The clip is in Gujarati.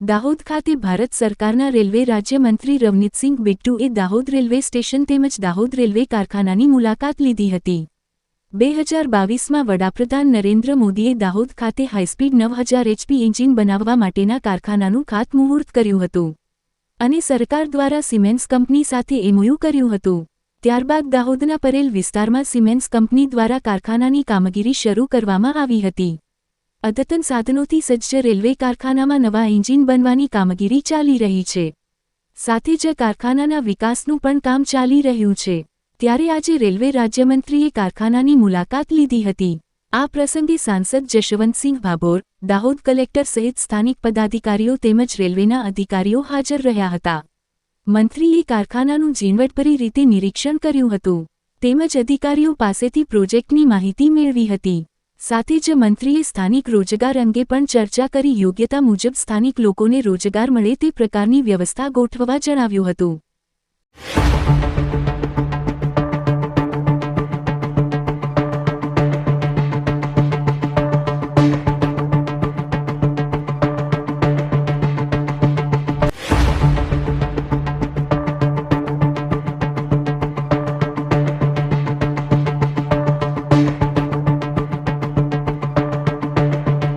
દાહોદ ખાતે ભારત સરકારના રેલવે રાજ્યમંત્રી રવનીતસિંહ બિટ્ટુએ દાહોદ રેલવે સ્ટેશન તેમજ દાહોદ રેલવે કારખાનાની મુલાકાત લીધી હતી। 2022માં વડાપ્રધાન નરેન્દ્ર મોદીએ દાહોદ ખાતે હાઈસ્પીડ 9000 HP એન્જિન બનાવવા માટેના કારખાનાનું ખાતમુહૂર્ત કર્યું હતું અને સરકાર દ્વારા સિમેન્સ કંપની સાથે MOU કર્યું હતું। ત્યારબાદ દાહોદના પરેલ વિસ્તારમાં સિમેન્સ કંપની દ્વારા કારખાનાની કામગીરી શરૂ કરવામાં આવી હતી। અદ્યતન સાધનોથી સજ્જ રેલવે કારખાનામાં નવા એન્જિન બનવાની કામગીરી ચાલી રહી છે, સાથે જ કારખાનાના વિકાસનું પણ કામ ચાલી રહ્યું છે। ત્યારે આજે રેલવે રાજ્યમંત્રીએ કારખાનાની મુલાકાત લીધી હતી। આ પ્રસંગે સાંસદ જશવંતસિંહ ભાભોર, દાહોદ કલેક્ટર સહિત સ્થાનિક પદાધિકારીઓ તેમજ રેલવેના અધિકારીઓ હાજર રહ્યા હતા। મંત્રીએ કારખાનાનું ઝીણવટભરી રીતે નિરીક્ષણ કર્યું હતું તેમજ અધિકારીઓ પાસેથી પ્રોજેક્ટની માહિતી મેળવી હતી। સાથે જ મંત્રીએ સ્થાનિક રોજગાર અંગે પણ ચર્ચા કરી યોગ્યતા મુજબ સ્થાનિક લોકોને રોજગાર મળે તે પ્રકારની વ્યવસ્થા ગોઠવવા જણાવ્યું હતું।